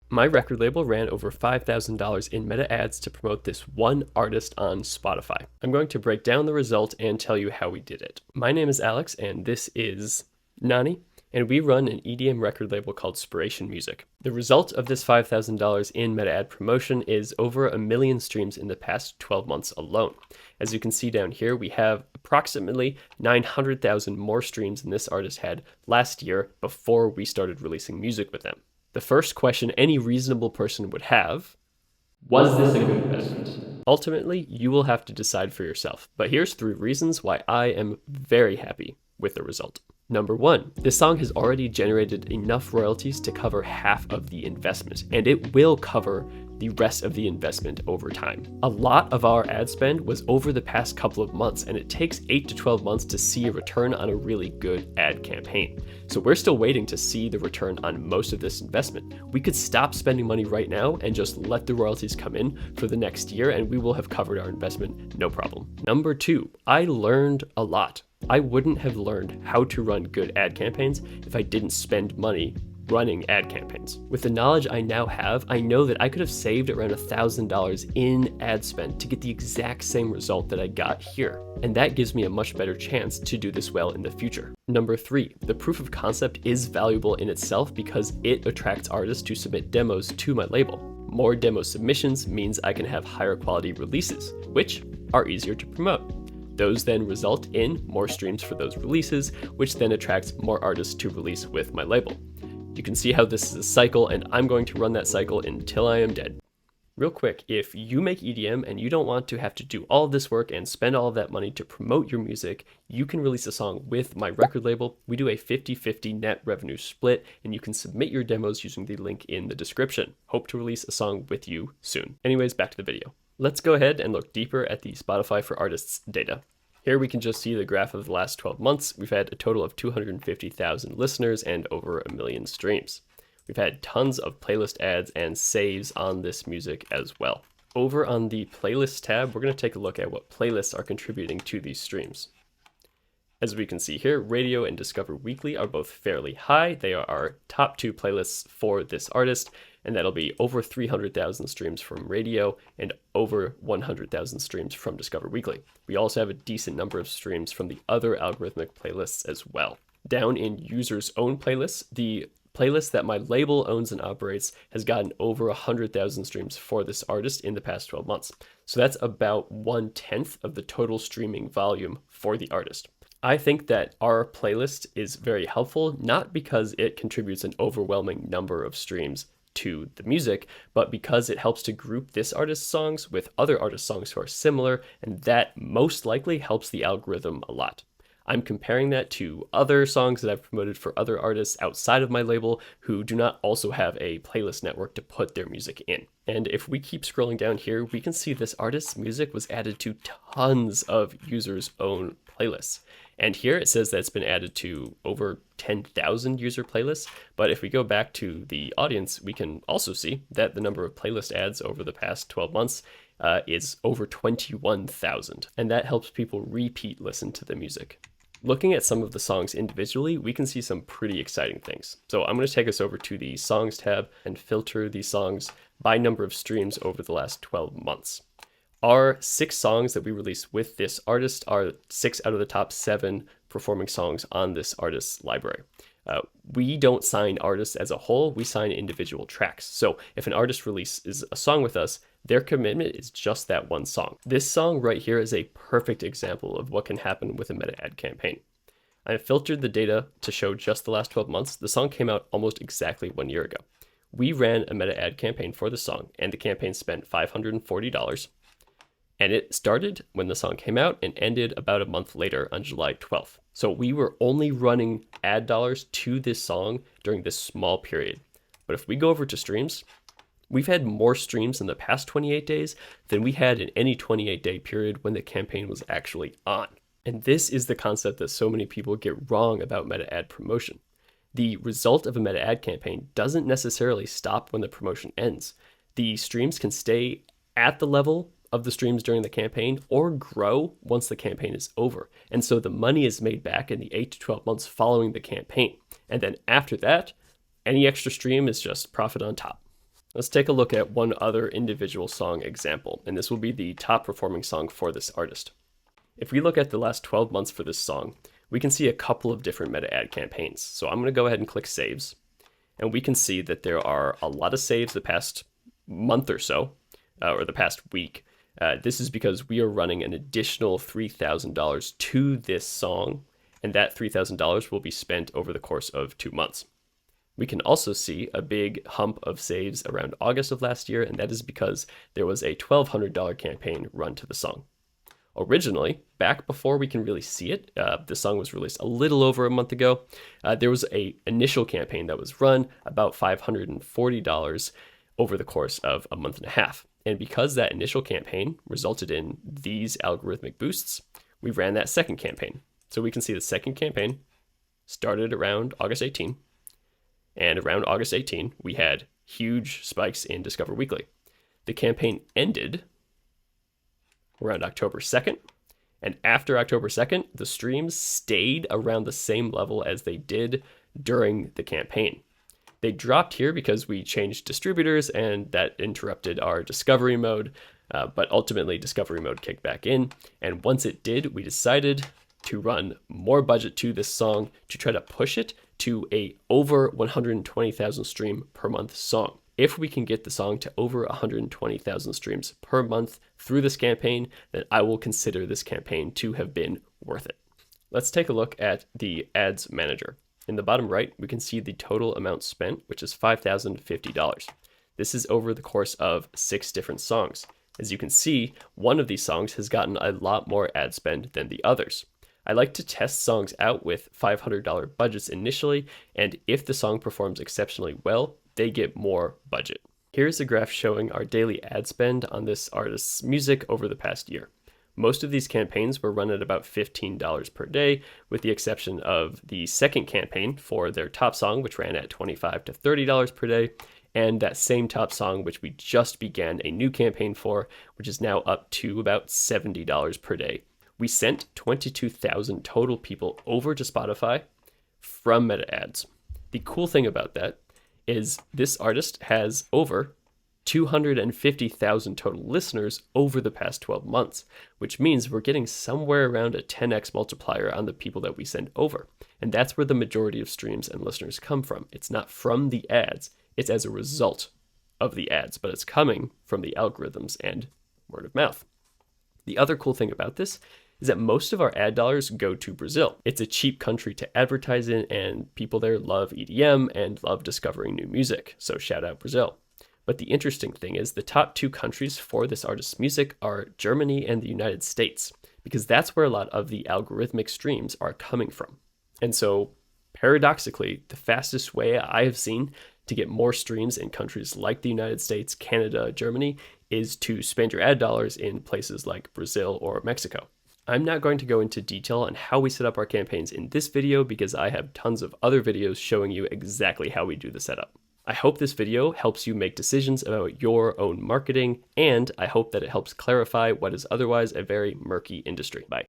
My record label ran over $5,000 in meta ads to promote this one artist on Spotify. I'm going to break down the result and tell you how we did it. My name is Alex, and this is Nani, and we run an EDM record label called Spiration Music. The result of this $5,000 in meta ad promotion is over 1 million streams in the past 12 months alone. As you can see down here, we have approximately 900,000 more streams than this artist had last year before we started releasing music with them. The first question any reasonable person would have, was this a good investment? Ultimately, you will have to decide for yourself, but here's 3 reasons why I am very happy with the result. Number 1, this song has already generated enough royalties to cover half of the investment, and it will cover the rest of the investment over time. A lot of our ad spend was over the past couple of months, and it takes 8 to 12 months to see a return on a really good ad campaign. So we're still waiting to see the return on most of this investment. We could stop spending money right now and just let the royalties come in for the next year, and we will have covered our investment, no problem. Number 2, I learned a lot. I wouldn't have learned how to run good ad campaigns if I didn't spend money running ad campaigns. With the knowledge I now have, I know that I could have saved around $1,000 in ad spend to get the exact same result that I got here. And that gives me a much better chance to do this well in the future. Number 3, the proof of concept is valuable in itself because it attracts artists to submit demos to my label. More demo submissions means I can have higher quality releases, which are easier to promote. Those then result in more streams for those releases, which then attracts more artists to release with my label. You can see how this is a cycle, and I'm going to run that cycle until I am dead. Real quick, if you make EDM and you don't want to have to do all of this work and spend all of that money to promote your music, you can release a song with my record label. We do a 50-50 net revenue split, and you can submit your demos using the link in the description. Hope to release a song with you soon. Anyways, back to the video. Let's go ahead and look deeper at the Spotify for Artists data. Here we can just see the graph of the last 12 months. We've had a total of 250,000 listeners and over 1 million streams. We've had tons of playlist ads and saves on this music as well. Over on the playlist tab, we're going to take a look at what playlists are contributing to these streams. As we can see here, Radio and Discover Weekly are both fairly high. They are our top 2 playlists for this artist, and that'll be over 300,000 streams from Radio and over 100,000 streams from Discover Weekly. We also have a decent number of streams from the other algorithmic playlists as well. Down in users' own playlists, the playlist that my label owns and operates has gotten over 100,000 streams for this artist in the past 12 months. So that's about 1/10 of the total streaming volume for the artist. I think that our playlist is very helpful, not because it contributes an overwhelming number of streams to the music, but because it helps to group this artist's songs with other artists' songs who are similar, and that most likely helps the algorithm a lot. I'm comparing that to other songs that I've promoted for other artists outside of my label who do not also have a playlist network to put their music in. And if we keep scrolling down here, we can see this artist's music was added to tons of users' own playlists. And here it says that it's been added to over 10,000 user playlists. But if we go back to the audience, we can also see that the number of playlist ads over the past 12 months is over 21,000. And that helps people repeat listen to the music. Looking at some of the songs individually, we can see some pretty exciting things. So I'm going to take us over to the Songs tab and filter these songs by number of streams over the last 12 months. Our 6 songs that we released with this artist are 6 out of the top 7 performing songs on this artist's library. We don't sign artists as a whole, we sign individual tracks. So if an artist releases a song with us, their commitment is just that one song. This song right here is a perfect example of what can happen with a meta ad campaign. I have filtered the data to show just the last 12 months. The song came out almost exactly 1 year ago. We ran a meta ad campaign for the song, and the campaign spent $540. And it started when the song came out and ended about a month later on July 12th. So we were only running ad dollars to this song during this small period. But if we go over to streams, we've had more streams in the past 28 days than we had in any 28-day period when the campaign was actually on. And this is the concept that so many people get wrong about meta ad promotion. The result of a meta ad campaign doesn't necessarily stop when the promotion ends. The streams can stay at the level of the streams during the campaign or grow once the campaign is over. And so the money is made back in the 8 to 12 months following the campaign. And then after that, any extra stream is just profit on top. Let's take a look at one other individual song example, and this will be the top performing song for this artist. If we look at the last 12 months for this song, we can see a couple of different meta ad campaigns. So I'm going to go ahead and click saves, and we can see that there are a lot of saves the past month or so, or the past week. This is because we are running an additional $3,000 to this song, and that $3,000 will be spent over the course of 2 months. We can also see a big hump of saves around August of last year, and that is because there was a $1,200 campaign run to the song. Originally, back before we can really see it, the song was released a little over a month ago, there was an initial campaign that was run about $540 over the course of a month and a half. And because that initial campaign resulted in these algorithmic boosts, we ran that second campaign. So we can see the second campaign started around August 18. And around August 18, we had huge spikes in Discover Weekly. The campaign ended around October 2nd. And after October 2nd, the streams stayed around the same level as they did during the campaign. They dropped here because we changed distributors and that interrupted our discovery mode. But ultimately, discovery mode kicked back in. And once it did, we decided to run more budget to this song to try to push it to a over 120,000 stream per month song. If we can get the song to over 120,000 streams per month through this campaign, then I will consider this campaign to have been worth it. Let's take a look at the ads manager. In the bottom right, we can see the total amount spent, which is $5,050. This is over the course of 6 different songs. As you can see, one of these songs has gotten a lot more ad spend than the others. I like to test songs out with $500 budgets initially, and if the song performs exceptionally well, they get more budget. Here's a graph showing our daily ad spend on this artist's music over the past year. Most of these campaigns were run at about $15 per day, with the exception of the second campaign for their top song, which ran at $25 to $30 per day, and that same top song, which we just began a new campaign for, which is now up to about $70 per day. We sent 22,000 total people over to Spotify from meta ads. The cool thing about that is this artist has over 250,000 total listeners over the past 12 months, which means we're getting somewhere around a 10x multiplier on the people that we send over. And that's where the majority of streams and listeners come from. It's not from the ads, it's as a result of the ads, but it's coming from the algorithms and word of mouth. The other cool thing about this is that most of our ad dollars go to Brazil. It's a cheap country to advertise in, and people there love EDM and love discovering new music, so shout out Brazil. But the interesting thing is the top 2 countries for this artist's music are Germany and the United States, because that's where a lot of the algorithmic streams are coming from. And so, paradoxically, the fastest way I have seen to get more streams in countries like the United States, Canada, Germany, is to spend your ad dollars in places like Brazil or Mexico. I'm not going to go into detail on how we set up our campaigns in this video because I have tons of other videos showing you exactly how we do the setup. I hope this video helps you make decisions about your own marketing, and I hope that it helps clarify what is otherwise a very murky industry. Bye.